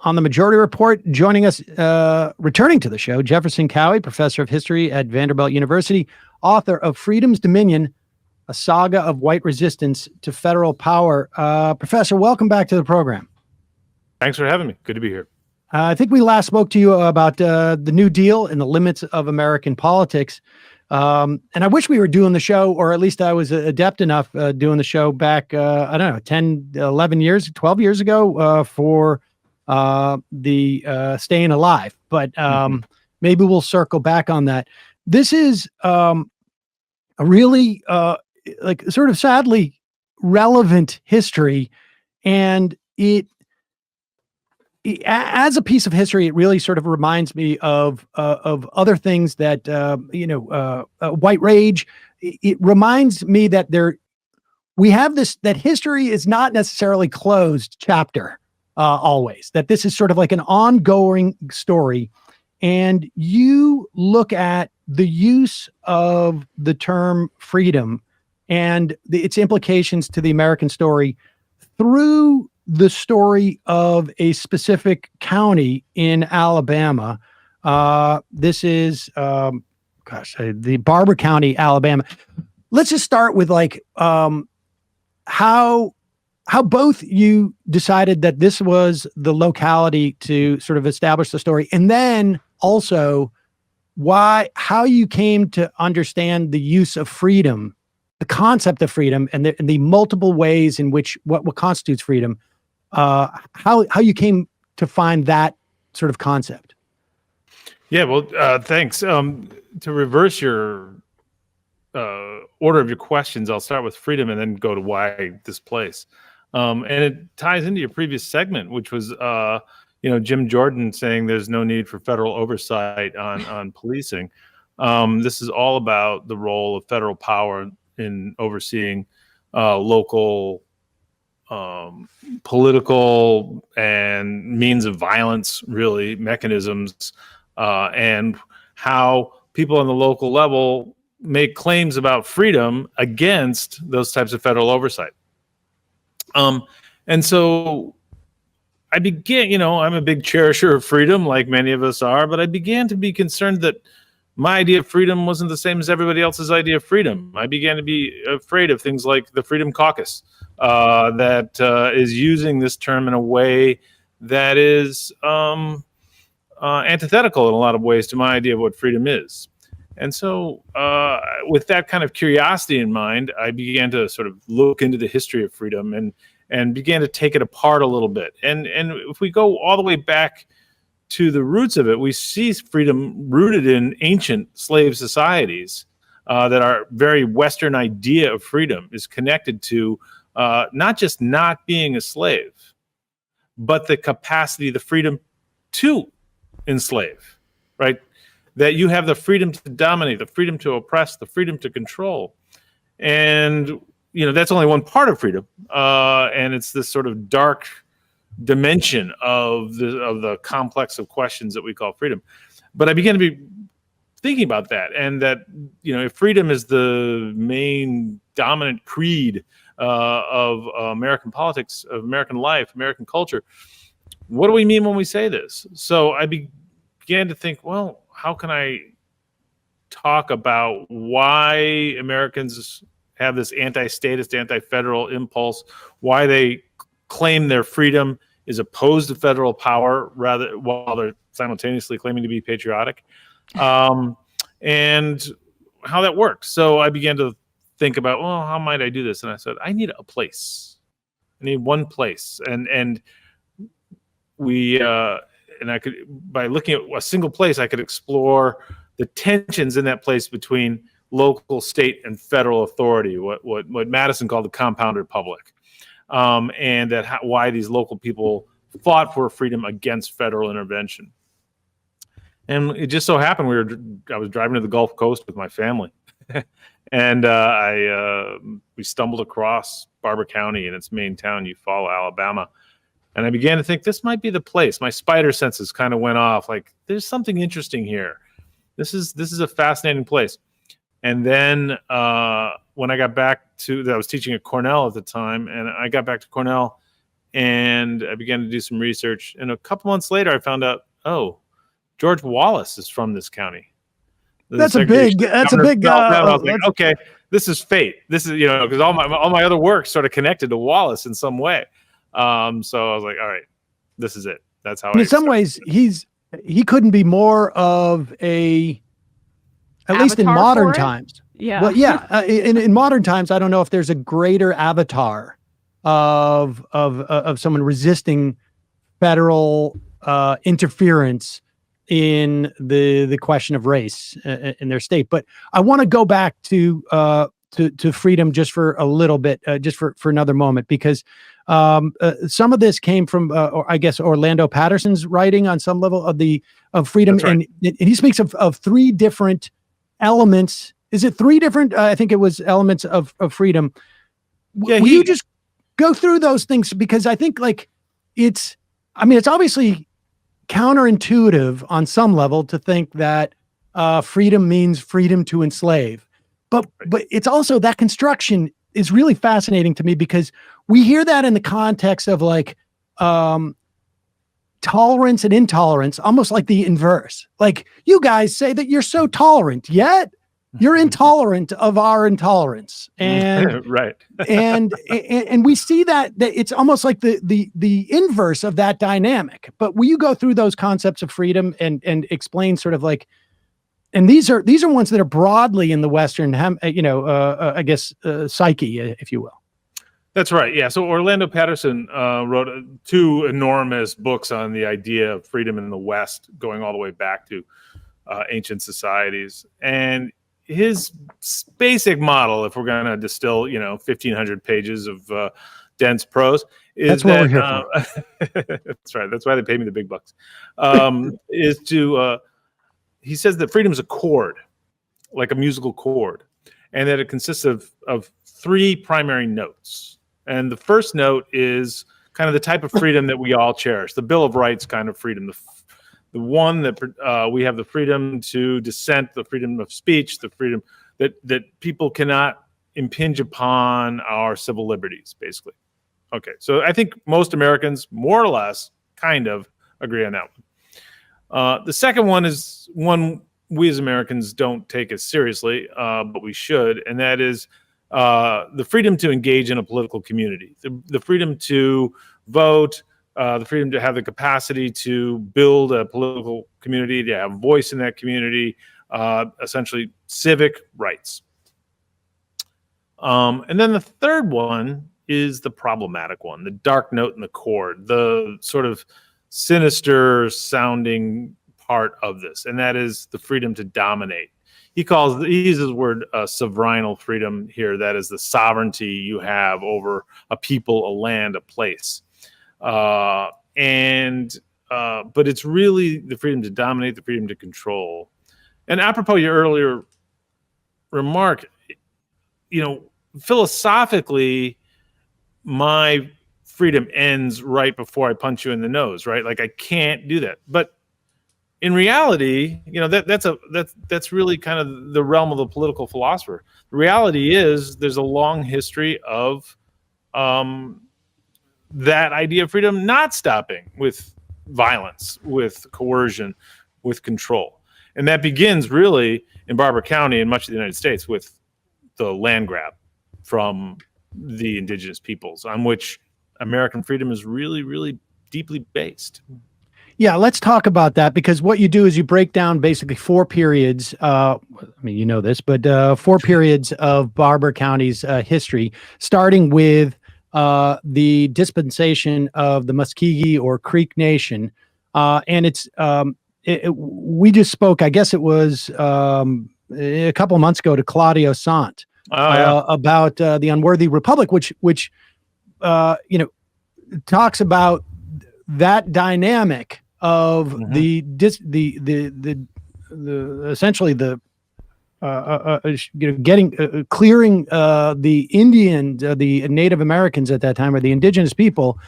on the Majority Report. Joining us, returning to the show, Jefferson Cowie, professor of history at Vanderbilt University, author of Freedom's Dominion, a saga of white resistance to federal power. Professor, welcome back to the program. Thanks for having me. Good to be here. I think we last spoke to you about the New Deal and the limits of American politics. And I wish we were doing the show, or at least I was adept enough doing the show back, I don't know, 10, 11 years, 12 years ago for the Staying Alive. But maybe we'll circle back on that. This is a really like sort of sadly relevant history. And it, as a piece of history, it really sort of reminds me of other things that, white rage. It reminds me that we have this, that history is not necessarily closed chapter always, that this is sort of like an ongoing story. And you look at the use of the term freedom and its implications to the American story through the story of a specific county in Alabama. This is, the Barbour County, Alabama. Let's just start with like how both you decided that this was the locality to sort of establish the story, and then also how you came to understand the use of freedom, the concept of freedom, and the multiple ways in which what constitutes freedom. How you came to find that sort of concept. Yeah, well, thanks. To reverse your order of your questions, I'll start with freedom and then go to why this place. And it ties into your previous segment, which was, Jim Jordan saying there's no need for federal oversight on policing. This is all about the role of federal power in overseeing local political and means of violence, really, mechanisms, and how people on the local level make claims about freedom against those types of federal oversight. And so I began, I'm a big cherisher of freedom, like many of us are, but I began to be concerned that my idea of freedom wasn't the same as everybody else's idea of freedom. I began to be afraid of things like the Freedom Caucus, that is using this term in a way that is antithetical in a lot of ways to my idea of what freedom is. And so with that kind of curiosity in mind, I began to sort of look into the history of freedom and began to take it apart a little bit. And if we go all the way back to the roots of it, we see freedom rooted in ancient slave societies, that our very Western idea of freedom is connected to not just not being a slave, but the capacity, the freedom to enslave, right? That you have the freedom to dominate, the freedom to oppress, the freedom to control. And, that's only one part of freedom. And it's this sort of dark dimension of the complex of questions that we call freedom. But I began to be thinking about that, and that, if freedom is the main dominant creed of American politics, of American life, American culture, what do we mean when we say this? So I began to think, well, how can I talk about why Americans have this anti-statist, anti-federal impulse, why they claim their freedom is opposed to federal power, rather, while they're simultaneously claiming to be patriotic, and how that works. So I began to think about, well, how might I do this? And I said, I need a place. I need one place. And we, and I could, by looking at a single place, I could explore the tensions in that place between local, state, and federal authority, what Madison called the compound republic, and that why these local people fought for freedom against federal intervention. And it just so happened I was driving to the Gulf Coast with my family, and we stumbled across Barbour County in its main town, Eufaula, Alabama. And I began to think this might be the place. My spider senses kind of went off, like there's something interesting here. This is a fascinating place. And then when I got back I was teaching at Cornell at the time, and I got back to Cornell, and I began to do some research. And a couple months later, I found out, oh, George Wallace is from this county. That's a big. I was like, okay, this is fate. This is, because all my other work sort of connected to Wallace in some way. So I was like, all right, this is it. That's how. In some ways, he couldn't be more of a, at least in modern times. Yeah. Well, yeah. In modern times, I don't know if there's a greater avatar of someone resisting federal interference in the question of race in their state. But I want to go back to freedom just for a little bit, just for another moment, because some of this came from, or I guess, Orlando Patterson's writing on some level of freedom. That's right. And he speaks of three different elements. Is it three different? I think it was elements of freedom. Yeah, Will you just go through those things? Because I think it's obviously counterintuitive on some level to think that freedom means freedom to enslave, but it's also, that construction is really fascinating to me, because we hear that in the context of tolerance and intolerance, almost like the inverse. Like, you guys say that you're so tolerant, yet you're intolerant of our intolerance. And right. and we see that it's almost like the inverse of that dynamic. But will you go through those concepts of freedom and explain sort of and these are ones that are broadly in the Western, I guess, psyche, if you will. That's right. Yeah. So Orlando Patterson wrote two enormous books on the idea of freedom in the West, going all the way back to ancient societies. And his basic model, if we're going to distill, 1,500 pages of dense prose, is that's what we're here for. That's right. That's why they pay me the big bucks. Is to he says that freedom is a chord, like a musical chord, and that it consists of three primary notes. And the first note is kind of the type of freedom that we all cherish, the Bill of Rights kind of freedom, the one that we have the freedom to dissent, the freedom of speech, the freedom that people cannot impinge upon our civil liberties, basically. Okay, so I think most Americans, more or less, kind of agree on that one. The second one is one we as Americans don't take as seriously, but we should, and that is the freedom to engage in a political community, the freedom to vote, the freedom to have the capacity to build a political community, to have voice in that community, essentially civic rights. And then the third one is the problematic one, the dark note in the chord, the sort of sinister sounding part of this, and that is the freedom to dominate. He uses the word sovereign freedom here. That is the sovereignty you have over a people, a land, a place. But it's really the freedom to dominate, the freedom to control. And apropos your earlier remark, philosophically, my freedom ends right before I punch you in the nose, right? Like, I can't do that. But in reality, that's really kind of the realm of the political philosopher. The reality is there's a long history of that idea of freedom not stopping with violence, with coercion, with control. And that begins really in Barbour County and much of the United States with the land grab from the indigenous peoples, on which American freedom is really, really deeply based. Yeah, let's talk about that, because what you do is you break down basically four periods. You know this, but four periods of Barbour County's history, starting with the dispensation of the Muskegee or Creek Nation. And we just spoke, I guess it was a couple of months ago, to Claudio Sant about the Unworthy Republic, which talks about that dynamic of essentially the clearing the Indian, the Native Americans at that time, or the indigenous people,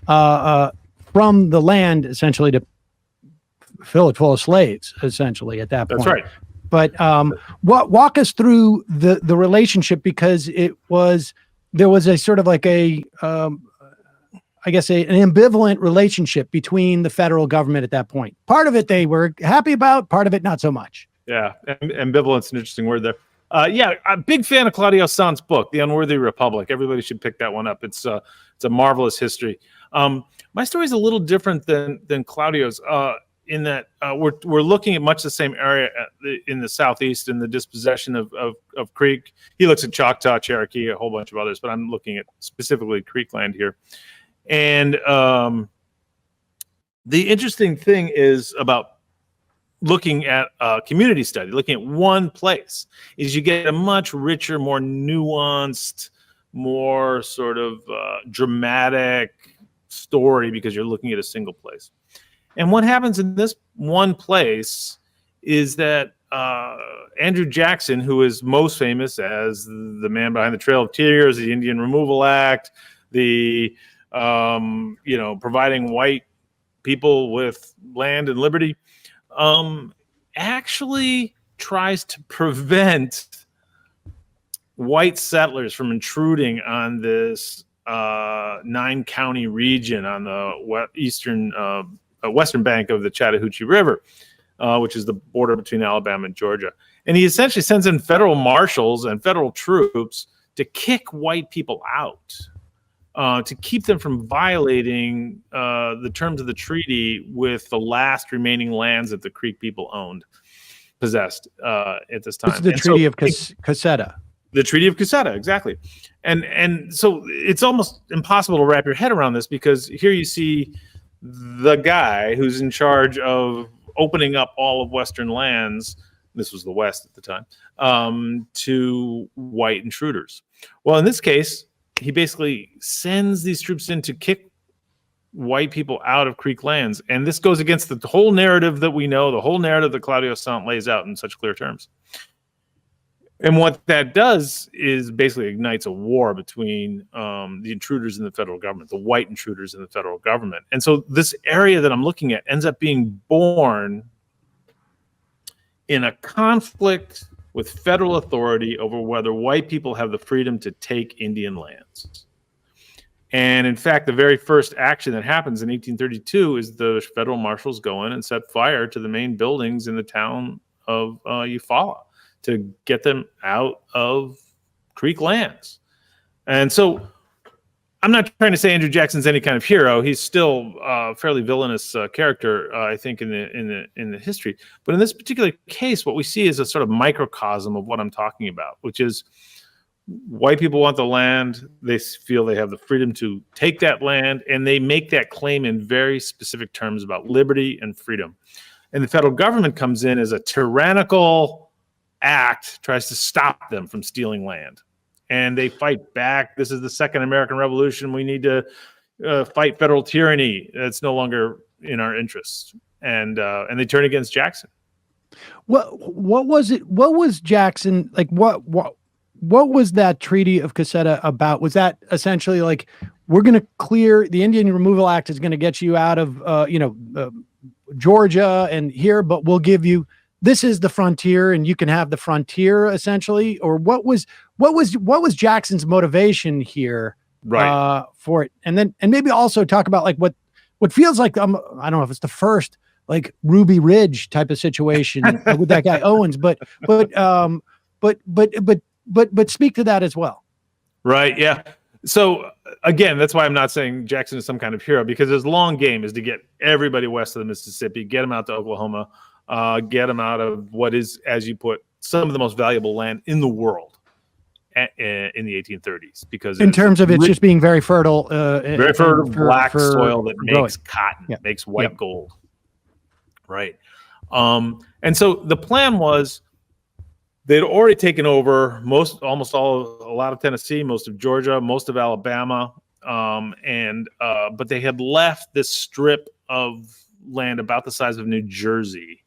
from the land, essentially to fill it full of slaves, essentially at that point. That's right. But walk us through the relationship, because there was a sort of like a I guess, an ambivalent relationship between the federal government at that point. Part of it they were happy about, part of it not so much. Yeah, ambivalent's an interesting word there. Yeah, I'm a big fan of Claudio Sant's book, The Unworthy Republic. Everybody should pick that one up. It's a marvelous history. My story is a little different than Claudio's in that we're looking at much the same area in the southeast in the dispossession of Creek. He looks at Choctaw, Cherokee, a whole bunch of others, but I'm looking at specifically Creek land here. And the interesting thing is about looking at a community study, looking at one place, is you get a much richer, more nuanced, more sort of dramatic story because you're looking at a single place. And what happens in this one place is that Andrew Jackson, who is most famous as the man behind the Trail of Tears, the Indian Removal Act, the providing white people with land and liberty, actually tries to prevent white settlers from intruding on this 9-county region on the western bank of the Chattahoochee River, which is the border between Alabama and Georgia. And he essentially sends in federal marshals and federal troops to kick white people out, to keep them from violating the terms of the treaty with the last remaining lands that the Creek people possessed at this time. This is the Treaty of Cassetta. The Treaty of Cassetta, exactly. And so it's almost impossible to wrap your head around this, because here you see the guy who's in charge of opening up all of Western lands, this was the West at the time, to white intruders. Well, in this case, he basically sends these troops in to kick white people out of Creek lands. And this goes against the whole narrative that we know, the whole narrative that Claudio Sant lays out in such clear terms. And what that does is basically ignites a war between the intruders in the federal government, the white intruders in the federal government. And so this area that I'm looking at ends up being born in a conflict with federal authority over whether white people have the freedom to take Indian lands. And in fact, the very first action that happens in 1832 is the federal marshals go in and set fire to the main buildings in the town of Eufaula to get them out of Creek lands. And so I'm not trying to say Andrew Jackson's any kind of hero. He's still a fairly villainous character, I think, in the history. But in this particular case, what we see is a sort of microcosm of what I'm talking about, which is white people want the land. They feel they have the freedom to take that land, and they make that claim in very specific terms about liberty and freedom. And the federal government comes in as a tyrannical act, tries to stop them from stealing land. And they fight back. This is the Second American Revolution. We need to fight federal tyranny. That's no longer in our interests. And they turn against Jackson. What was it? What was Jackson like? What was that Treaty of Cassetta about? Was that essentially like, we're going to clear the Indian Removal Act is going to get you out of Georgia and here, but we'll give you, this is the frontier and you can have the frontier, essentially? Or what was Jackson's motivation here, right, for it? And maybe also talk about like what feels like, I don't know if it's the first like Ruby Ridge type of situation with that guy Owens, but speak to that as well. Right. Yeah. So again, that's why I'm not saying Jackson is some kind of hero, because his long game is to get everybody west of the Mississippi, get them out to Oklahoma, get them out of what is, as you put, some of the most valuable land in the world in the 1830s. Because in terms of it's just being very fertile, black soil that makes cotton, makes white gold. Right. And so the plan was, they'd already taken over a lot of Tennessee, most of Georgia, most of Alabama, but they had left this strip of land about the size of New Jersey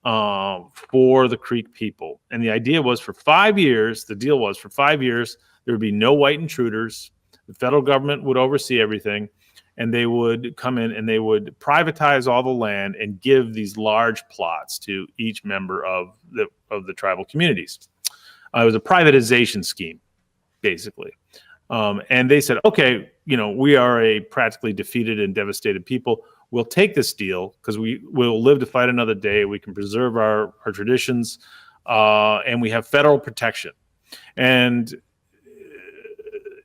for the Creek people. And the idea was for 5 years, the deal was for 5 years, there would be no white intruders. The federal government would oversee everything, and they would come in and they would privatize all the land and give these large plots to each member of the tribal communities. It was a privatization scheme, basically. And they said, okay, we are a practically defeated and devastated people. We'll take this deal because we will live to fight another day. We can preserve our traditions, and we have federal protection. And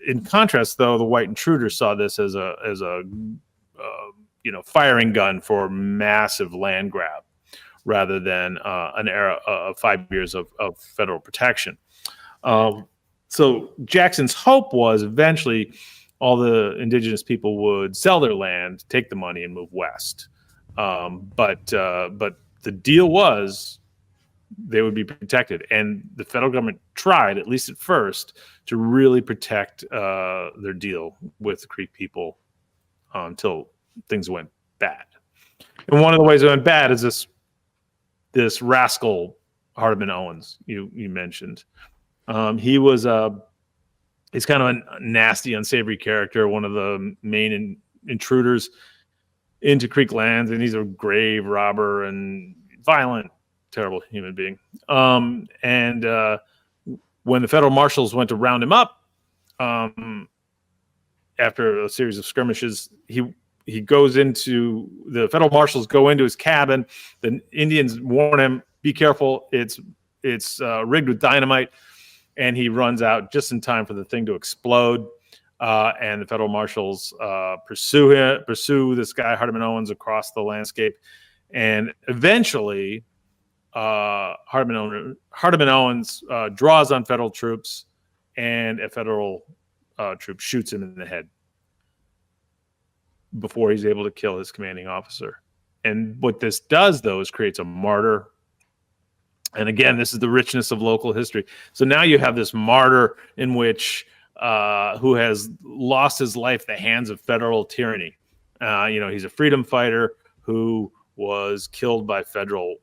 in contrast, though, the white intruders saw this as a firing gun for massive land grab, rather than an era of 5 years of federal protection. So Jackson's hope was eventually all the indigenous people would sell their land, take the money, and move west. But the deal was they would be protected, and the federal government tried, at least at first, to really protect their deal with the Creek people until things went bad. And one of the ways it went bad is this rascal Hardeman Owens you mentioned. He's kind of a nasty, unsavory character, one of the main intruders into Creek lands, and he's a grave robber and violent, terrible human being. And when the federal marshals went to round him up, after a series of skirmishes, he goes into the federal marshals go into his cabin. The Indians warn him, "Be careful! It's rigged with dynamite." And he runs out just in time for the thing to explode. And the federal marshals pursue this guy, Hardeman Owens, across the landscape. And eventually, Hardeman Owens draws on federal troops, and a federal troop shoots him in the head before he's able to kill his commanding officer. And what this does, though, is creates a martyr. And again, this is the richness of local history. So now you have this martyr in which who has lost his life at the hands of federal tyranny. He's a freedom fighter who was killed by federal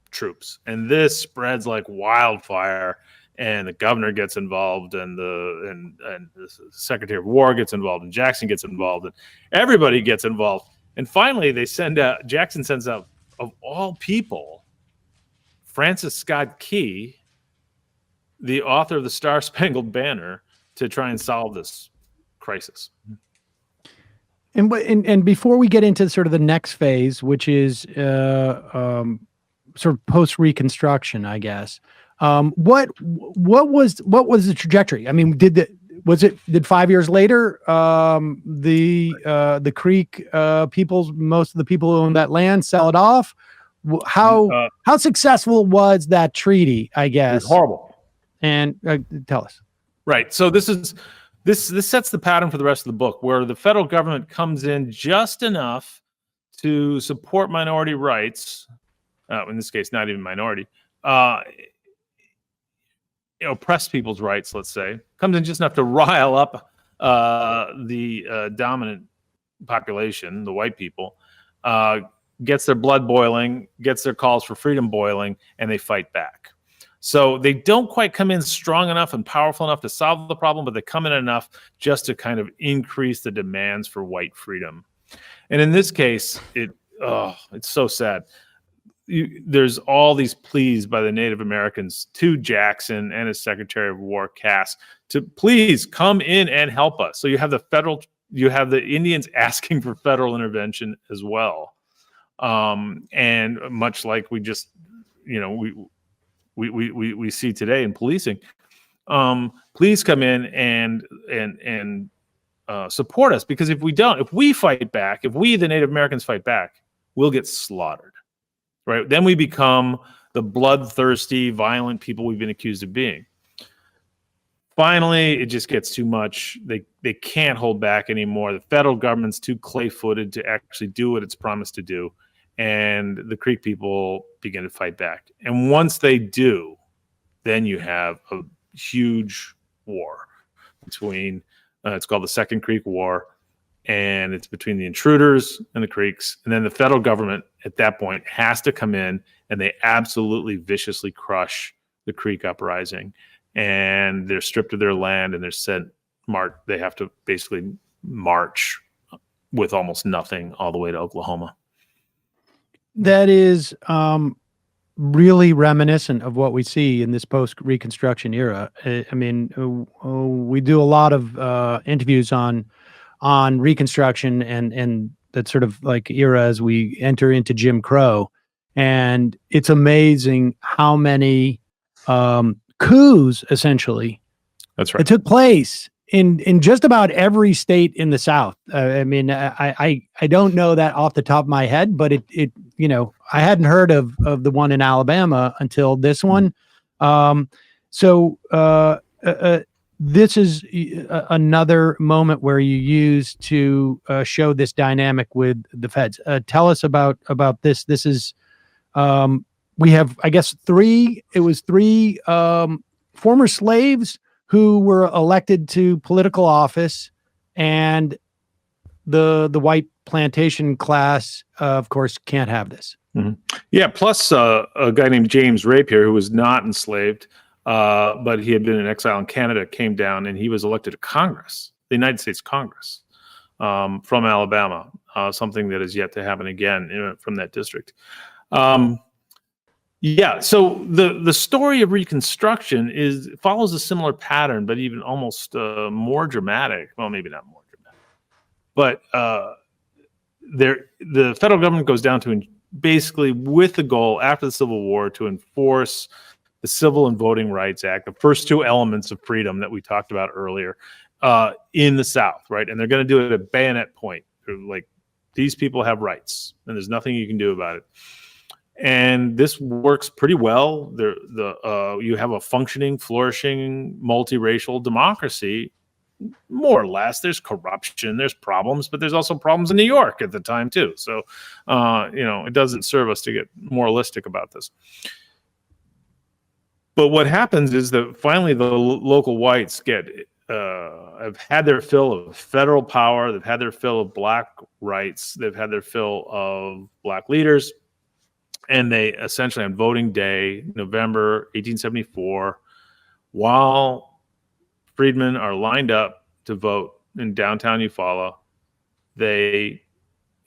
troops. And this spreads like wildfire. And the governor gets involved, and the Secretary of War gets involved, and Jackson gets involved, and everybody gets involved. And finally, Jackson sends out, of all people, Francis Scott Key, the author of the Star-Spangled Banner, to try and solve this crisis. And before we get into sort of the next phase, which is sort of post-Reconstruction, I guess, what was the trajectory? I mean, did 5 years later the Creek peoples, most of the people who own that land, sell it off? How successful was that treaty, I guess? It was horrible. And tell us. Right. So this sets the pattern for the rest of the book, where the federal government comes in just enough to support minority rights. In this case, not even minority. Oppressed people's rights, let's say, comes in just enough to rile up the dominant population, the white people, gets their blood boiling, gets their calls for freedom boiling, and they fight back. So they don't quite come in strong enough and powerful enough to solve the problem, but they come in enough just to kind of increase the demands for white freedom. And in this case, it's so sad. There's all these pleas by the Native Americans to Jackson and his Secretary of War, Cass, to please come in and help us. So you have the Indians asking for federal intervention as well. And much like we just, we see today in policing, please come in and support us, because if we fight back, if we, the Native Americans, fight back, we'll get slaughtered. Right? Then we become the bloodthirsty, violent people we've been accused of being. Finally, it just gets too much. They can't hold back anymore. The federal government's too clay-footed to actually do what it's promised to do. And the Creek people begin to fight back. And once they do, then you have a huge war between, it's called the Second Creek War, and it's between the intruders and the Creeks. And then the federal government at that point has to come in, and they absolutely viciously crush the Creek uprising. And they're stripped of their land, and they have to basically march with almost nothing all the way to Oklahoma. That is really reminiscent of what we see in this post-Reconstruction era. I mean, we do a lot of interviews on Reconstruction and that sort of like era as we enter into Jim Crow, and it's amazing how many coups essentially That's that right. took place in just about every state in the South. I mean, I don't know that off the top of my head, but it I hadn't heard of the one in Alabama until this one. So this is another moment where you use to show this dynamic with the feds. Tell us about this. This is we have, I guess, three former slaves who were elected to political office, and the white plantation class, of course, can't have this. Mm-hmm. Yeah. Plus, a guy named James Rapier, who was not enslaved, but he had been in exile in Canada, came down and he was elected to Congress, the United States Congress, from Alabama. Something that is yet to happen again from that district. Yeah, so the story of Reconstruction follows a similar pattern, but even almost more dramatic. Well, maybe not more dramatic, but the federal government goes down to basically with the goal after the Civil War to enforce the Civil and Voting Rights Act, the first two elements of freedom that we talked about earlier, in the South, right? And they're going to do it at bayonet point. Like, these people have rights, and there's nothing you can do about it. And this works pretty well. You have a functioning, flourishing, multiracial democracy, more or less. There's corruption, there's problems, but there's also problems in New York at the time too. So, it doesn't serve us to get moralistic about this. But what happens is that finally the local whites have had their fill of federal power. They've had their fill of black rights. They've had their fill of black leaders. And they essentially, on voting day, November 1874, while freedmen are lined up to vote in downtown Eufaula, they,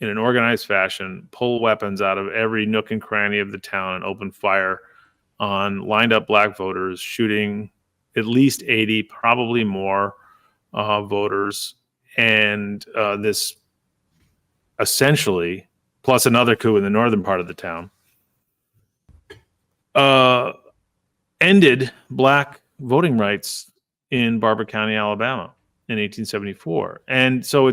in an organized fashion, pull weapons out of every nook and cranny of the town and open fire on lined up black voters, shooting at least 80, probably more voters. And this essentially, plus another coup in the northern part of the town, ended black voting rights in Barbour County, Alabama in 1874. And so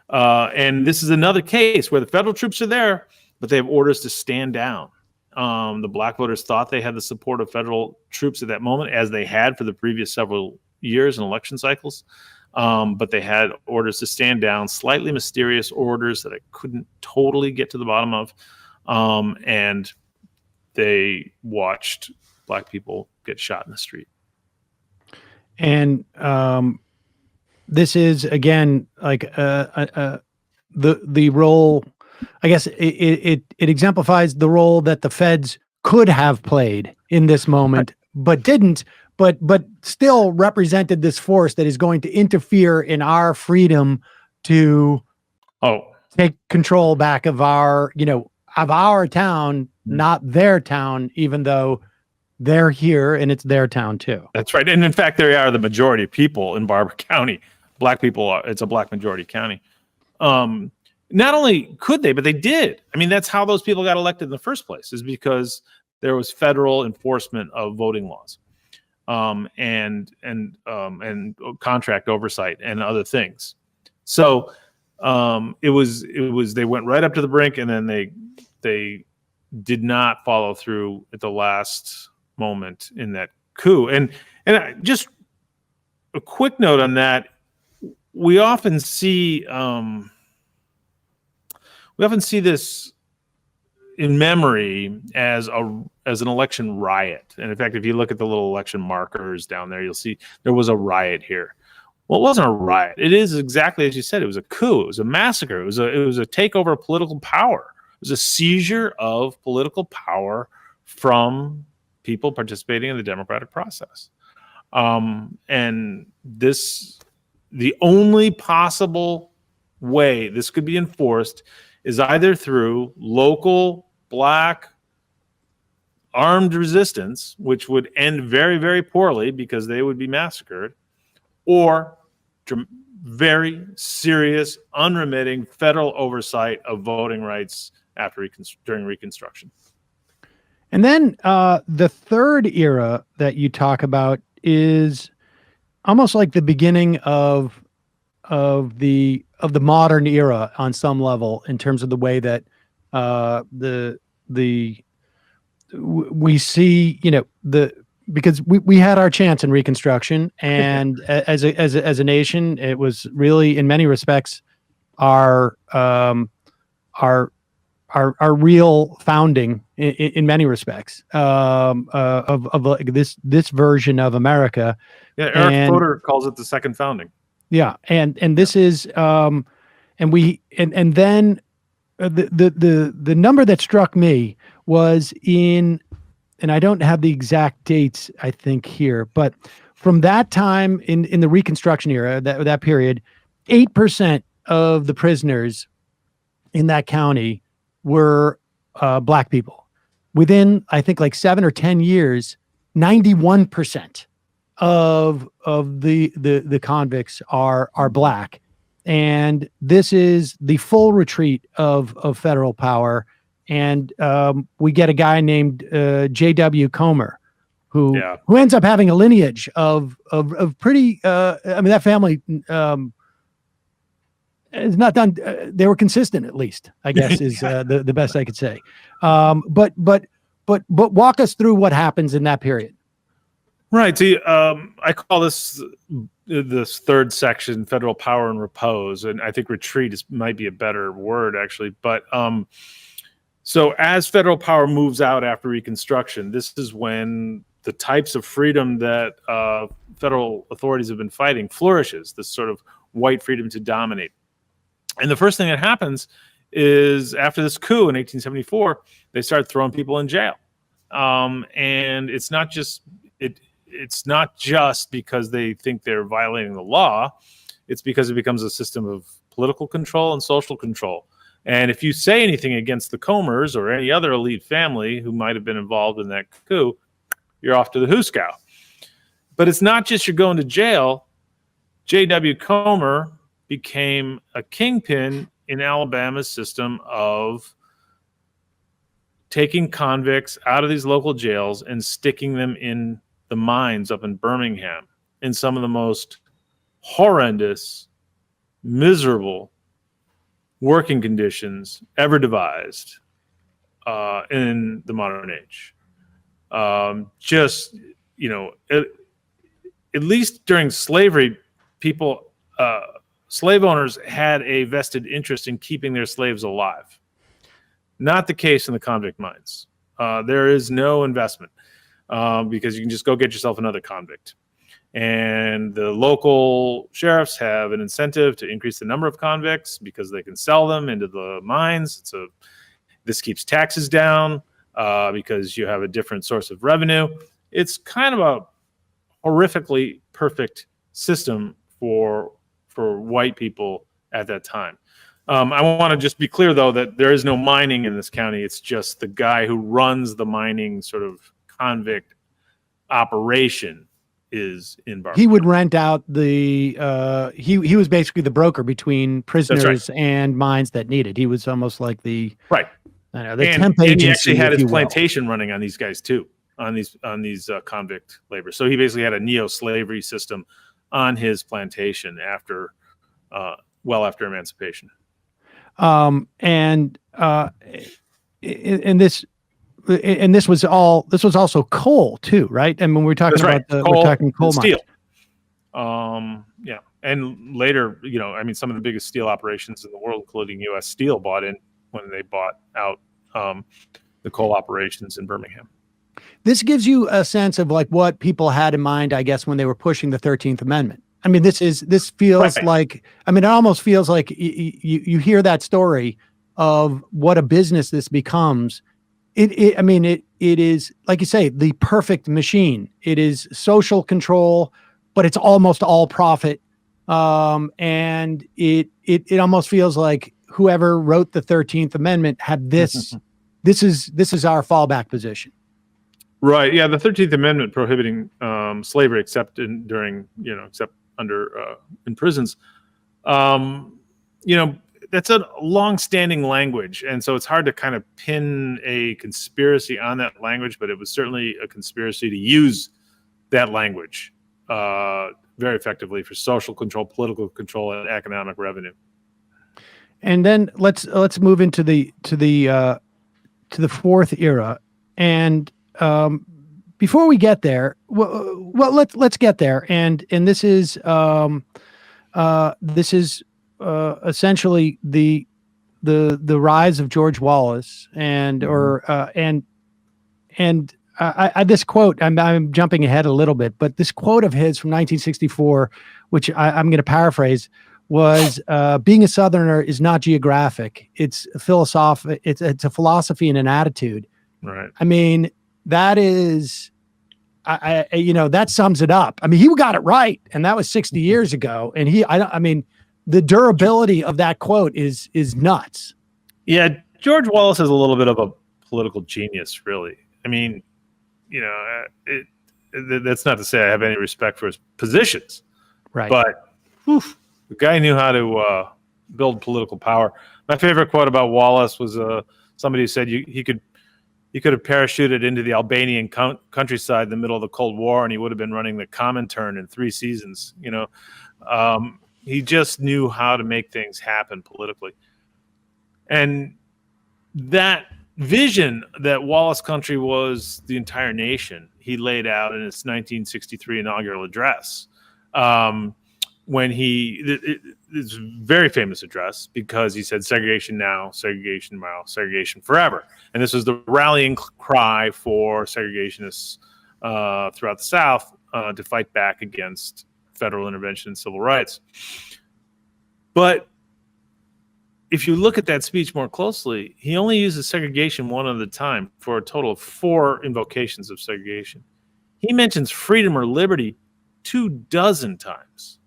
and this is another case where the federal troops are there, but they have orders to stand down. The black voters thought they had the support of federal troops at that moment, as they had for the previous several years and election cycles. But they had orders to stand down, slightly mysterious orders that I couldn't totally get to the bottom of. And they watched black people get shot in the street. And this is, again, like the role, I guess it exemplifies the role that the feds could have played in this moment, but didn't, but still represented this force that is going to interfere in our freedom to take control back of our town, not their town, even though they're here and it's their town too. That's right. And in fact, they are the majority of people in Barbour County. Black people, it's a black majority county. Not only could they, but they did. I mean, that's how those people got elected in the first place, is because there was federal enforcement of voting laws, and contract oversight and other things. So it was they went right up to the brink, and then they did not follow through at the last moment in that coup. And just a quick note on that: we often see this in memory as an election riot. And in fact, if you look at the little election markers down there, you'll see there was a riot here. Well, it wasn't a riot. It is exactly as you said. It was a coup. It was a massacre. It was a takeover of political power. It was a seizure of political power from people participating in the democratic process. And the only possible way this could be enforced is either through local black armed resistance, which would end very, very poorly because they would be massacred, or very serious, unremitting federal oversight of voting rights during Reconstruction. And then the third era that you talk about is almost like the beginning of the modern era on some level, in terms of the way that we see, because we had our chance in Reconstruction, and as a nation, it was really, in many respects, our real founding in many respects of like this version of America. Yeah, Eric Fodor calls it the second founding. Yeah, and this is and then the number that struck me was and I don't have the exact dates, I think, here, but from that time in the Reconstruction era, that period, 8% of the prisoners in that county were Black people. Within, I think, like 7 or 10 years, 91% of the convicts are Black. And this is the full retreat of federal power. And we get a guy named J.W. Comer, who ends up having a lineage of pretty. I mean, that family is not done. They were consistent, at least, I guess, is the best I could say. But walk us through what happens in that period. Right. See, I call this third section federal power and repose, and I think retreat might be a better word, actually. But so as federal power moves out after Reconstruction, this is when the types of freedom that federal authorities have been fighting flourishes, this sort of white freedom to dominate. And the first thing that happens is, after this coup in 1874, they start throwing people in jail. And it's not just because they think they're violating the law. It's because it becomes a system of political control and social control. And if you say anything against the Comers or any other elite family who might have been involved in that coup, you're off to the hooskow. But it's not just you're going to jail. J.W. Comer became a kingpin in Alabama's system of taking convicts out of these local jails and sticking them in the mines up in Birmingham, in some of the most horrendous, miserable working conditions ever devised in the modern age. At least during slavery, slave owners had a vested interest in keeping their slaves alive. Not the case in the convict mines. There is no investment because you can just go get yourself another convict. And the local sheriffs have an incentive to increase the number of convicts because they can sell them into the mines. This keeps taxes down because you have a different source of revenue. It's kind of a horrifically perfect system for white people at that time. I want to just be clear, though, that there is no mining in this county. It's just the guy who runs the mining sort of convict operation is in Barbour. He would rent out he was basically the broker between prisoners and mines that needed. He was almost like the temp agency. And he actually had his plantation running on these guys too, on these convict labor. So he basically had a neo-slavery system on his plantation after emancipation. And this was also coal too, right? And when we're talking about we're talking coal mines. Steel. And later, some of the biggest steel operations in the world, including U.S. Steel, bought in when they bought out the coal operations in Birmingham. This gives you a sense of like what people had in mind, I guess, when they were pushing the 13th Amendment. I mean, this feels like, it almost feels like you hear that story of what a business this becomes. It is, like you say, the perfect machine. It is social control, but it's almost all profit. And it almost feels like whoever wrote the 13th Amendment had this, this is our fallback position. Right. Yeah. The 13th Amendment prohibiting slavery except under in prisons. You know, that's a long-standing language, and so it's hard to kind of pin a conspiracy on that language. But it was certainly a conspiracy to use that language very effectively for social control, political control, and economic revenue. And then let's move into the fourth era. And before we get there, well, let's get there. And this is essentially the rise of George Wallace and this quote. I'm jumping ahead a little bit, but this quote of his from 1964, which I'm going to paraphrase, was being a Southerner is not geographic. It's a philosophy. It's a philosophy and an attitude. Right. I mean, that is, that sums it up. I mean, he got it right, and that was 60 years ago. And I mean, the durability of that quote is nuts. Yeah, George Wallace is a little bit of a political genius, really. I mean, that's not to say I have any respect for his positions, right? But the guy knew how to build political power. My favorite quote about Wallace was somebody who said he could have parachuted into the Albanian countryside in the middle of the Cold War, and he would have been running the Comintern in 3 seasons. He just knew how to make things happen politically. And that vision that Wallace country was the entire nation, he laid out in his 1963 inaugural address. When it's a very famous address because he said segregation now, segregation tomorrow, segregation forever. And this was the rallying cry for segregationists throughout the South to fight back against federal intervention in civil rights. But if you look at that speech more closely, he only uses segregation one at a time for a total of 4 invocations of segregation. He mentions freedom or liberty 24 times.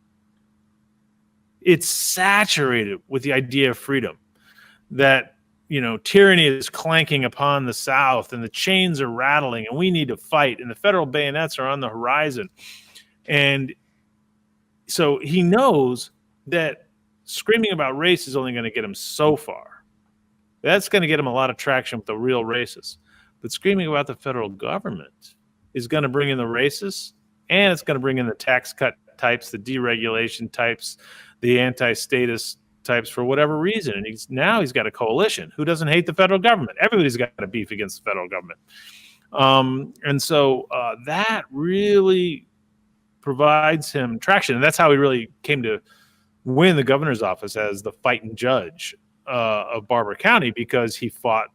It's saturated with the idea of freedom, that, tyranny is clanking upon the South and the chains are rattling and we need to fight and the federal bayonets are on the horizon. And so he knows that screaming about race is only going to get him so far. That's going to get him a lot of traction with the real racists. But screaming about the federal government is going to bring in the racists, and it's going to bring in the tax cut types, the deregulation types, the anti-statist types for whatever reason. And he's got a coalition. Who doesn't hate the federal government? Everybody's got a beef against the federal government. And so that really provides him traction. And that's how he really came to win the governor's office as the fighting judge of Barbour County, because he fought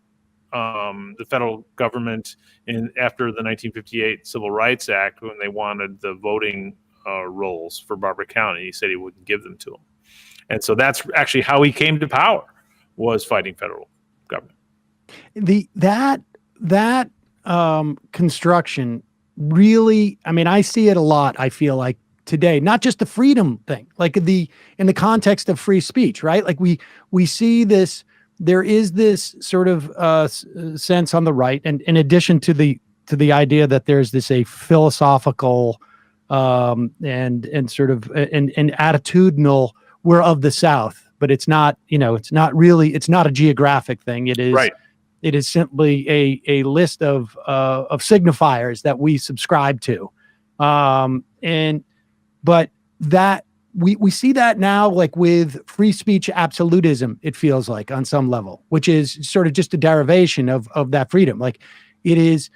the federal government after the 1958 Civil Rights Act when they wanted the voting rolls for Barbour County. He said he wouldn't give them to him. And so that's actually how he came to power, was fighting federal government. That construction really, I mean, I see it a lot, I feel like, today, not just the freedom thing, like in the context of free speech, right? Like we see this, there is this sort of sense on the right, and in addition to the idea that there's this a philosophical and sort of an attitudinal, we're of the South, but it's not, it's not a geographic thing. It is right. It is simply a list of signifiers that we subscribe to, but that we see that now, like with free speech absolutism, it feels like on some level, which is sort of just a derivation of that freedom. Like it is,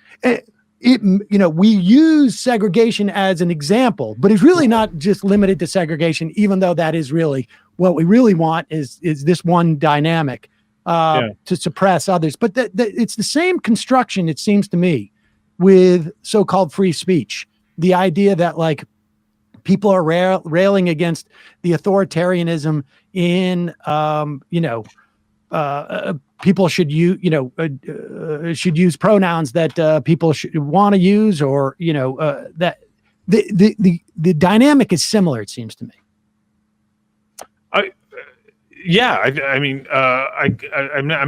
we use segregation as an example, but it's really not just limited to segregation, even though that is really what we really want is this one dynamic to suppress others. But it's the same construction, it seems to me, with so-called free speech. The idea that like people are railing against the authoritarianism in, people should use pronouns that people should want to use, or that the dynamic is similar. It seems to me. Yeah, I'm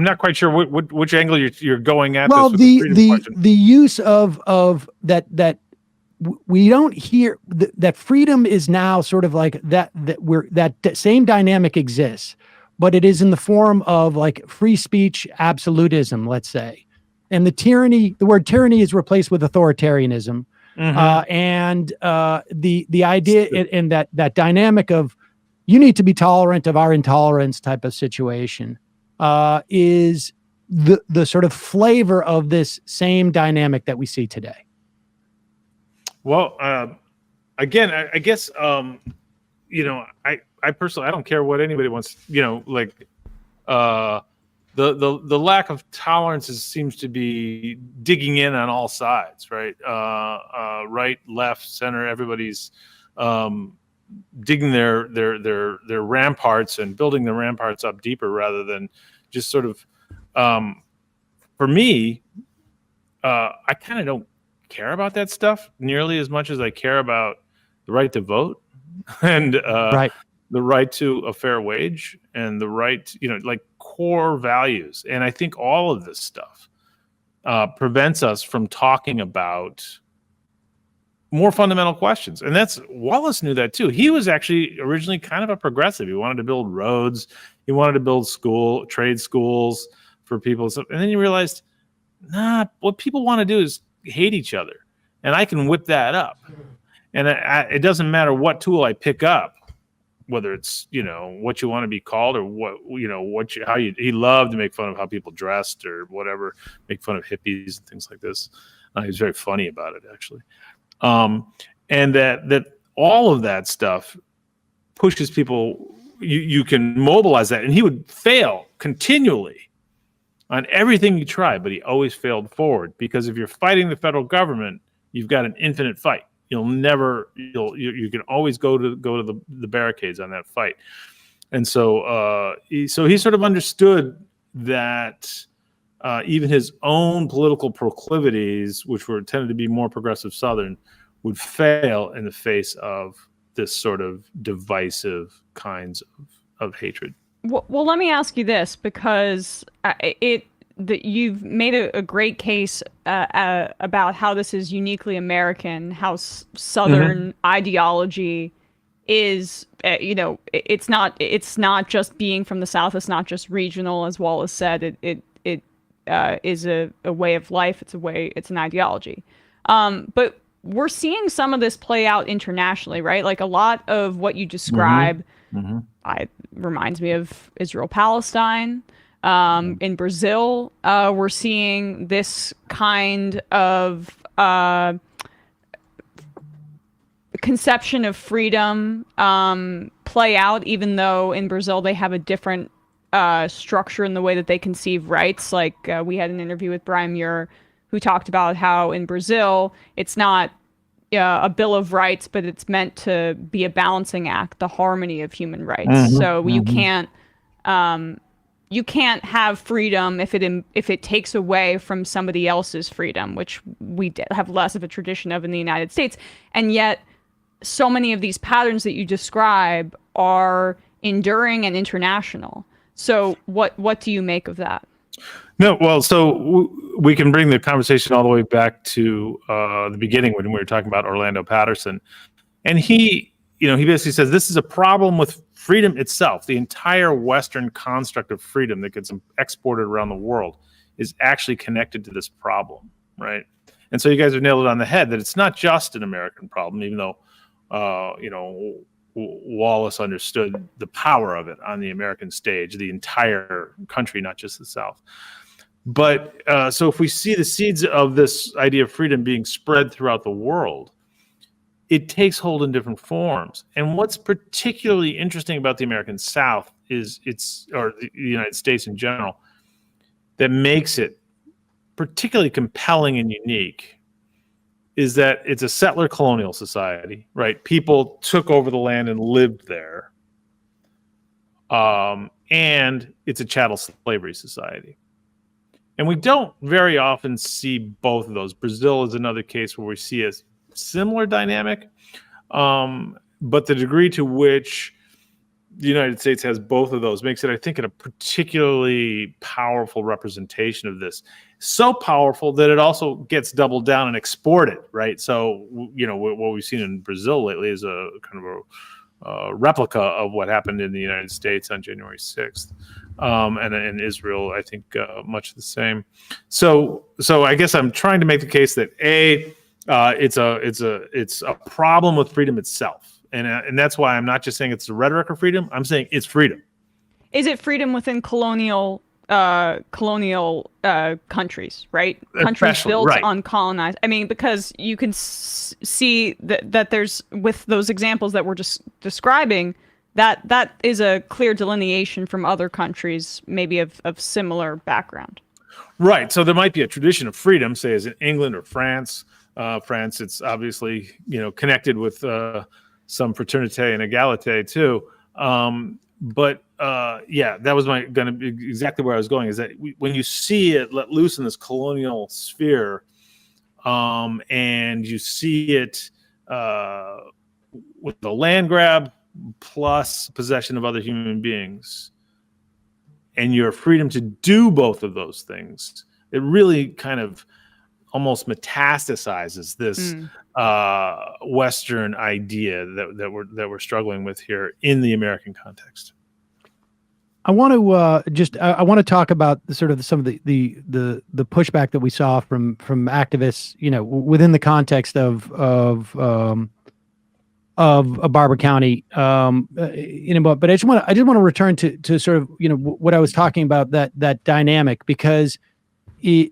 not quite sure which angle you're going at. Well, this with the freedom question. the use of that we don't hear that freedom is now sort of like that same dynamic exists, but it is in the form of like free speech absolutism, let's say, and the word tyranny is replaced with authoritarianism. And the idea in that dynamic of you need to be tolerant of our intolerance type of situation is the sort of flavor of this same dynamic that we see today. Well, again, I guess I personally, I don't care what anybody wants. The lack of tolerance seems to be digging in on all sides, right? Right, left, center, everybody's digging their ramparts and building the ramparts up deeper rather than just sort of. For me, I kind of don't care about that stuff nearly as much as I care about the right to vote and the right to a fair wage and the right, like core values. And I think all of this stuff prevents us from talking about more fundamental questions. And Wallace knew that too. He was actually originally kind of a progressive. He wanted to build roads. He wanted to build trade schools for people. And then you realized, what people want to do is hate each other, and I can whip that up. And it doesn't matter what tool I pick up, whether it's what you want to be called or he loved to make fun of how people dressed or whatever, make fun of hippies and things like this. He was very funny about it, actually. And that all of that stuff pushes people. You can mobilize that, and he would fail continually on everything he tried, but he always failed forward, because if you're fighting the federal government, you've got an infinite fight. You can always go to the barricades on that fight. And so he sort of understood that even his own political proclivities, which tended to be more progressive Southern, would fail in the face of this sort of divisive kinds of hatred. Well, let me ask you this, because you've made a great case about how this is uniquely American, how Southern ideology is, it's not just being from the South, it's not just regional, as Wallace said. It is a way of life. It's an ideology. But we're seeing some of this play out internationally, right? Like a lot of what you describe. Reminds me of Israel-Palestine. In Brazil, we're seeing this kind of conception of freedom play out, even though in Brazil they have a different structure in the way that they conceive rights. Like we had an interview with Brian Muir, who talked about how in Brazil it's not a Bill of Rights, but it's meant to be a balancing act, the harmony of human rights. So you can't have freedom if it takes away from somebody else's freedom, which we have less of a tradition of in the United States. And yet, so many of these patterns that you describe are enduring and international. So what do you make of that? No, well, so we can bring the conversation all the way back to the beginning when we were talking about Orlando Patterson. And he basically says this is a problem with freedom itself. The entire Western construct of freedom that gets exported around the world is actually connected to this problem, right? And so you guys have nailed it on the head that it's not just an American problem, even though, Wallace understood the power of it on the American stage, the entire country, not just the South. But so if we see the seeds of this idea of freedom being spread throughout the world, it takes hold in different forms. And what's particularly interesting about the American South or the United States in general, that makes it particularly compelling and unique, is that it's a settler colonial society, right? People took over the land and lived there. And it's a chattel slavery society. And we don't very often see both of those. Brazil is another case where we see a similar dynamic, but the degree to which the United States has both of those makes it, I think, a particularly powerful representation of this. So powerful that it also gets doubled down and exported, right? So, what we've seen in Brazil lately is a kind of a replica of what happened in the United States on January 6th. And in Israel, I think much the same. So I guess I'm trying to make the case that it's a problem with freedom itself. And that's why I'm not just saying it's the rhetoric of freedom. I'm saying it's freedom. Is it freedom within colonial countries, right? Countries Especially, built right. on colonized. I mean, because you can see that there's, with those examples that we're just describing, that is a clear delineation from other countries, maybe of similar background. Right. So there might be a tradition of freedom, say as in England or France. France, it's obviously connected with some fraternité and égalité too. But that was going to be exactly where I was going. Is that when you see it let loose in this colonial sphere, and you see it with the land grab plus possession of other human beings, and your freedom to do both of those things, it really kind of almost metastasizes this Western idea that we're struggling with here in the American context. I want to I want to talk about some of the pushback that we saw from activists, within the context of Barbour County, but I just want to return to sort of what I was talking about, that dynamic, because it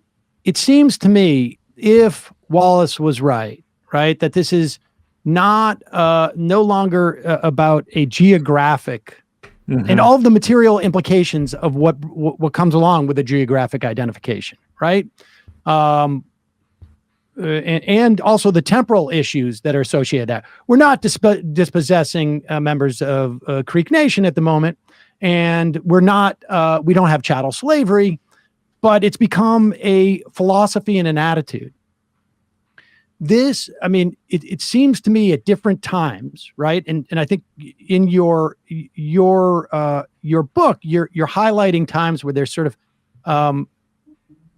seems to me, if Wallace was right, that this is not no longer about a geographic and all of the material implications of what comes along with a geographic identification, right? And also the temporal issues that are associated with that. We're not dispossessing members of Creek Nation at the moment, and we don't have chattel slavery, but it's become a philosophy and an attitude. This, I mean, it seems to me at different times, right? And I think in your book, you're highlighting times where there's sort of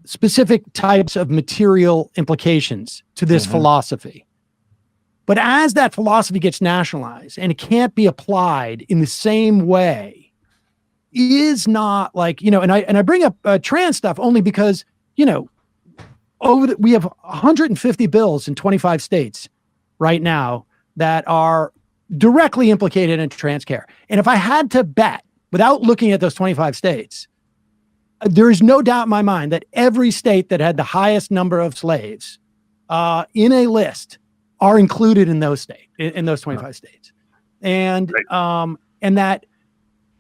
specific types of material implications to this philosophy. But as that philosophy gets nationalized and it can't be applied in the same way, is not like, and I bring up trans stuff only because, we have 150 bills in 25 states right now that are directly implicated in trans care. And if I had to bet, without looking at those 25 states, there is no doubt in my mind that every state that had the highest number of slaves in a list are included in those in those 25 states. And and that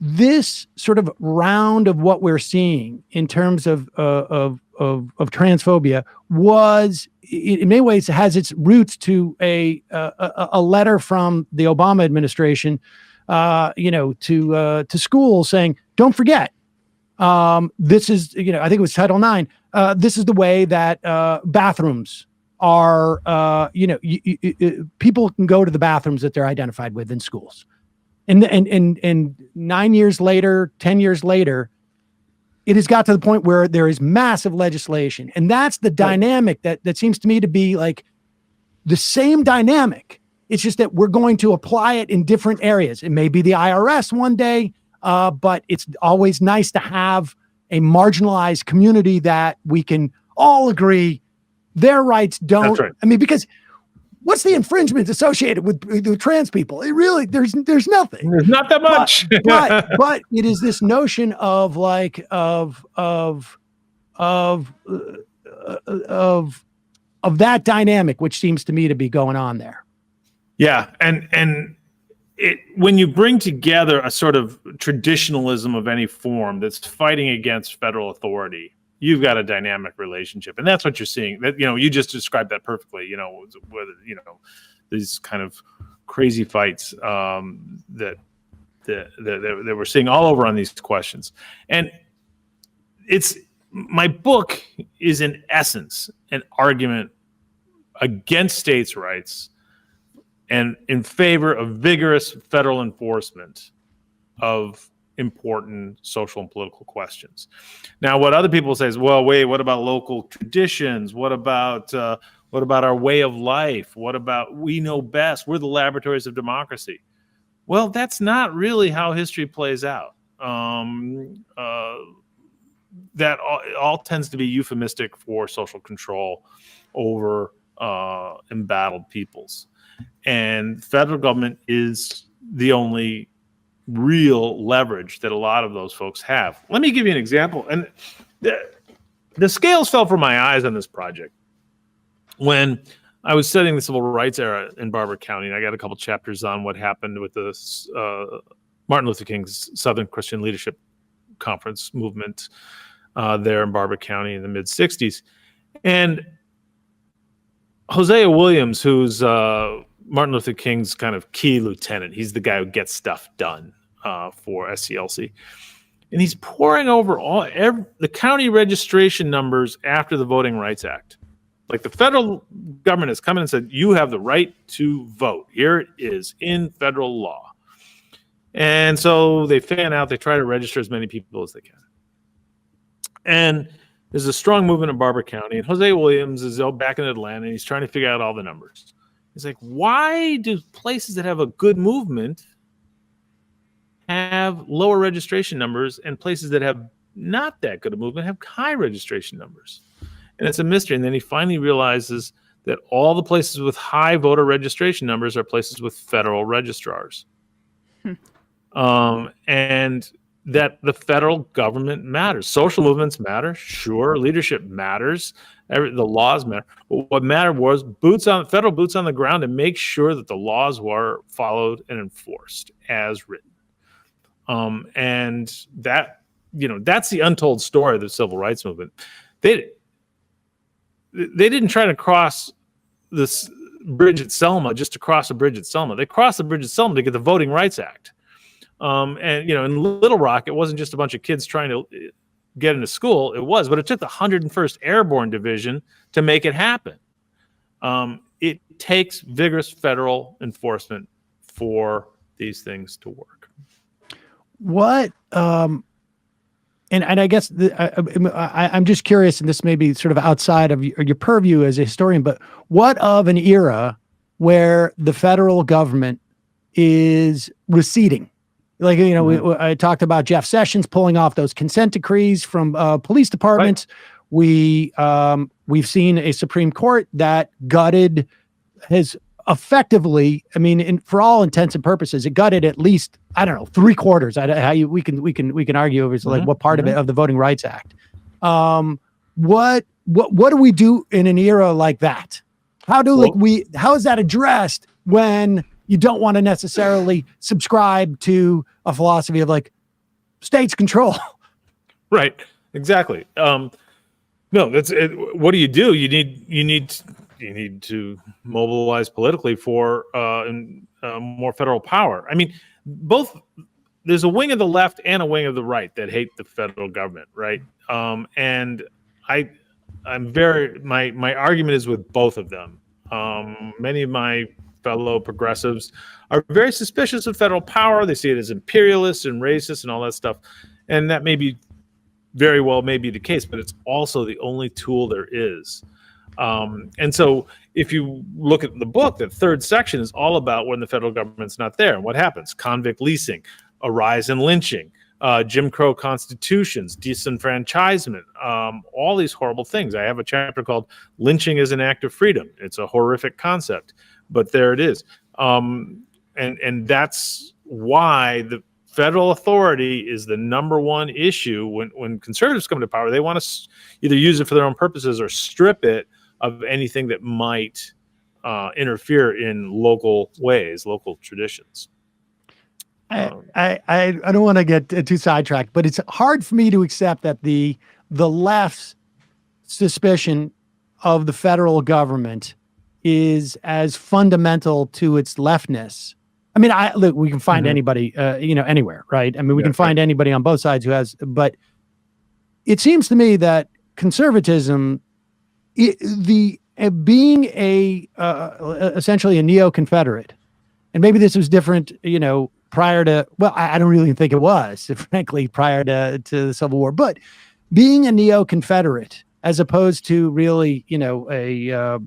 this sort of round of what we're seeing in terms of transphobia was, in many ways, has its roots to a letter from the Obama administration, to schools saying, don't forget, this is, I think it was Title IX. This is the way that bathrooms are, people can go to the bathrooms that they're identified with in schools. And 9 years later, 10 years later, it has got to the point where there is massive legislation. And that's the dynamic that seems to me to be like the same dynamic. It's just that we're going to apply it in different areas. It may be the IRS one day, but it's always nice to have a marginalized community that we can all agree their rights don't. That's right. I mean, because what's the infringement associated with trans people? It really, there's nothing. There's not that much. but it is this notion of like of that dynamic, which seems to me to be going on there. Yeah, and when you bring together a sort of traditionalism of any form that's fighting against federal authority, you've got a dynamic relationship, and that's what you're seeing. That you just described that perfectly. Whether these kind of crazy fights that we're seeing all over on these questions, and my book is in essence an argument against states' rights and in favor of vigorous federal enforcement of important social and political questions. Now, what other people say is, well, wait, what about local traditions? What about our way of life? What about we know best? We're the laboratories of democracy. Well, that's not really how history plays out. That all tends to be euphemistic for social control over embattled peoples. And federal government is the only real leverage that a lot of those folks have. Let me give you an example. And the scales fell from my eyes on this project when I was studying the civil rights era in Barbour County, and I got a couple chapters on what happened with the Martin Luther King's Southern Christian Leadership Conference movement there in Barbour County in the mid-'60s. And Hosea Williams, who's Martin Luther King's kind of key lieutenant, he's the guy who gets stuff done for SCLC. And he's poring over the county registration numbers after the Voting Rights Act. Like the federal government has come in and said, you have the right to vote. Here it is in federal law. And so they fan out, they try to register as many people as they can. And there's a strong movement in Barbour County, and Hosea Williams is back in Atlanta, and he's trying to figure out all the numbers. He's like, why do places that have a good movement have lower registration numbers, and places that have not that good a movement have high registration numbers? And it's a mystery. And then he finally realizes that all the places with high voter registration numbers are places with federal registrars. And that the federal government matters. Social movements matter, sure. Leadership matters. The laws matter. But what mattered was federal boots on the ground to make sure that the laws were followed and enforced as written. And that, that's the untold story of the civil rights movement. They didn't try to cross this bridge at Selma just to cross a bridge at Selma. They crossed the bridge at Selma to get the Voting Rights Act. And in Little Rock, it wasn't just a bunch of kids trying to get into school. But it took the 101st Airborne Division to make it happen. It takes vigorous federal enforcement for these things to work. What, and I guess I'm just curious, and this may be sort of outside of your purview as a historian, but what of an era where the federal government is receding? Like, I talked about Jeff Sessions pulling off those consent decrees from police departments. Right. We've seen a Supreme Court that gutted has effectively, for all intents and purposes, it gutted at least, I don't know, 3/4. We can argue over like what part of it of the Voting Rights Act. What do we do in an era like that? How is that addressed when you don't want to necessarily subscribe to a philosophy of like states control? Right. Exactly. No, that's it. What do? You need to mobilize politically for more federal power. There's a wing of the left and a wing of the right that hate the federal government, right? And my argument is with both of them. Many of my fellow progressives are very suspicious of federal power. They see it as imperialist and racist and all that stuff. And that may be the case, but it's also the only tool there is. And so if you look at the book, the third section is all about when the federal government's not there and what happens. Convict leasing, a rise in lynching, Jim Crow constitutions, disenfranchisement, all these horrible things. I have a chapter called Lynching is an Act of Freedom. It's a horrific concept, but there it is. And that's why the federal authority is the number one issue. When conservatives come to power, they want to either use it for their own purposes or strip it of anything that might interfere in local ways, local traditions. I don't want to get too sidetracked, but it's hard for me to accept that the left's suspicion of the federal government is as fundamental to its leftness. Look, we can find anybody, anywhere, right? We can find anybody on both sides who has, but it seems to me that conservatism, being essentially a neo-Confederate, and maybe this was different, prior to, well, I don't really think it was, frankly, prior to the Civil War, but being a neo-Confederate as opposed to really, a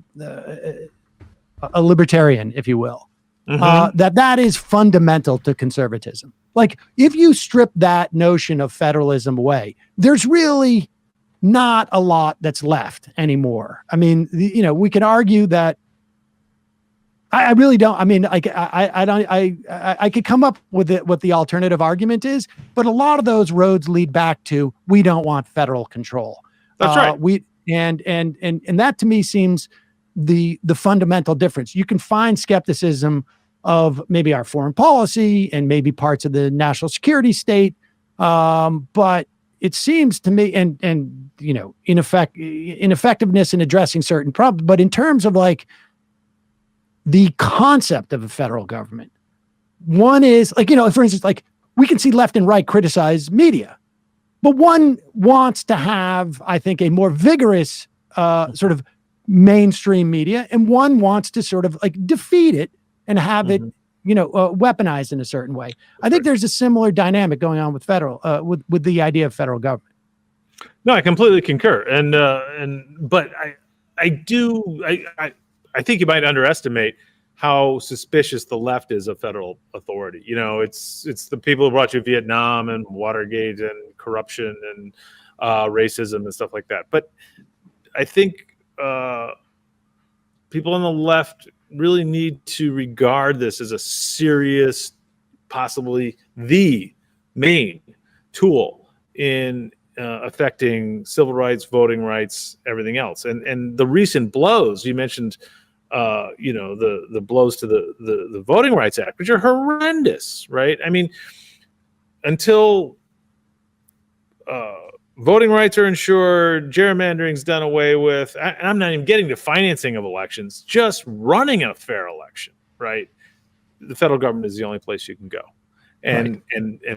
libertarian, if you will, that is fundamental to conservatism. Like, if you strip that notion of federalism away, there's really not a lot that's left anymore. I mean, we can argue that. I really don't. I mean, I could come up with what the alternative argument is, but a lot of those roads lead back to, we don't want federal control. That's right. And that to me seems the fundamental difference. You can find skepticism of maybe our foreign policy and maybe parts of the national security state, but it seems to me, and ineffectiveness in addressing certain problems, but in terms of like the concept of a federal government, one is like, for instance, like we can see left and right criticize media, but one wants to have, I think, a more vigorous sort of mainstream media, and one wants to sort of like defeat it and have it, weaponized in a certain way. I think there's a similar dynamic going on with federal, with the idea of federal government. No, I completely concur, but I think you might underestimate how suspicious the left is of federal authority. It's the people who brought you Vietnam and Watergate and corruption and racism and stuff like that. But I think people on the left really need to regard this as a serious, possibly the main tool in affecting civil rights, voting rights, everything else. And the recent blows you mentioned, the blows to the Voting Rights Act, which are horrendous, right? I mean, until voting rights are ensured, gerrymandering's done away with, and I'm not even getting to financing of elections, just running a fair election, right? The federal government is the only place you can go. And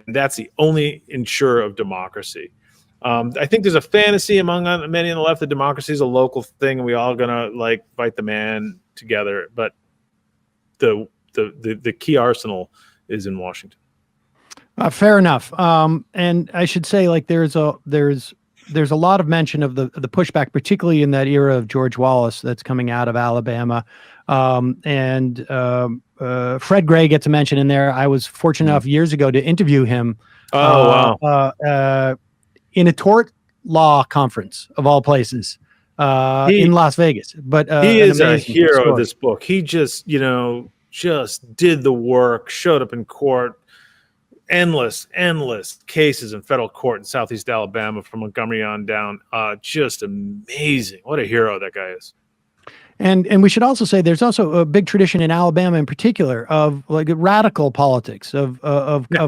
that's the only insurer of democracy. I think there's a fantasy among many on the left that democracy is a local thing and we all gonna like fight the man together. But the key arsenal is in Washington. Fair enough. And I should say, like, there's a lot of mention of the pushback, particularly in that era of George Wallace that's coming out of Alabama. And Fred Gray gets a mention in there. I was fortunate enough years ago to interview him. In a tort law conference of all places, in Las Vegas. But he is a hero of this book. He just did the work, showed up in court, endless cases in federal court in Southeast Alabama from Montgomery on down. Just amazing. What a hero that guy is. And we should also say there's also a big tradition in Alabama in particular of like radical politics of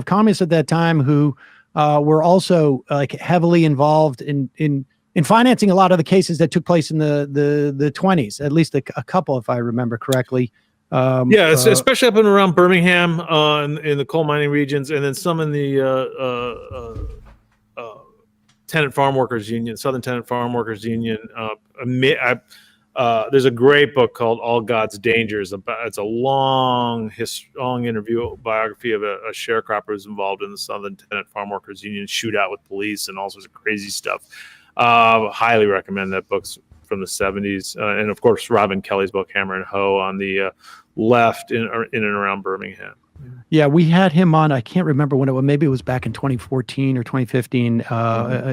communists at that time who were also like heavily involved in financing a lot of the cases that took place in the 20s, at least a couple, if I remember correctly. Especially up and around Birmingham, in the coal mining regions, and then some in the Tenant Farm Workers Union, Southern Tenant Farm Workers Union. There's a great book called All God's Dangers. It's a long interview biography of a sharecropper who's involved in the Southern Tenant Farm Workers Union shootout with police and all sorts of crazy stuff. Highly recommend that book from the 70s. And of course, Robin Kelly's book, Hammer and Hoe, on the left in and around Birmingham. Yeah, we had him on. I can't remember when it was. Maybe it was back in 2014 or 2015.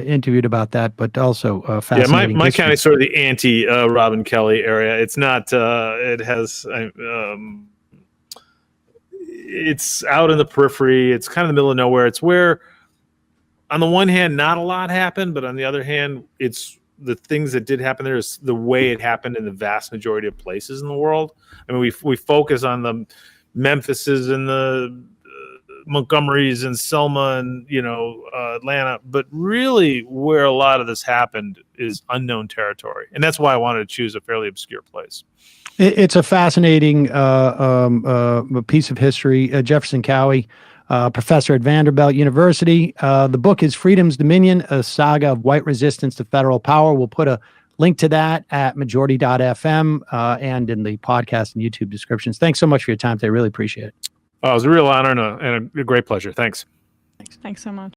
Interviewed about that, but also fascinating. Yeah, my county's sort of the anti Robin Kelly area. It's not. It has. It's out in the periphery. It's kind of the middle of nowhere. It's where, on the one hand, not a lot happened, but on the other hand, it's the things that did happen there is the way it happened in the vast majority of places in the world. I mean, we focus on the Memphises and the Montgomerys and Selma and Atlanta, but really where a lot of this happened is unknown territory, and that's why I wanted to choose a fairly obscure place. It's a fascinating piece of history. Jefferson Cowie, professor at Vanderbilt University. The book is Freedom's Dominion: A Saga of White Resistance to Federal Power. We'll put a link to that at majority.fm and in the podcast and YouTube descriptions. Thanks so much for your time today. Really appreciate it. Oh, it was a real honor and a great pleasure. Thanks. Thanks so much.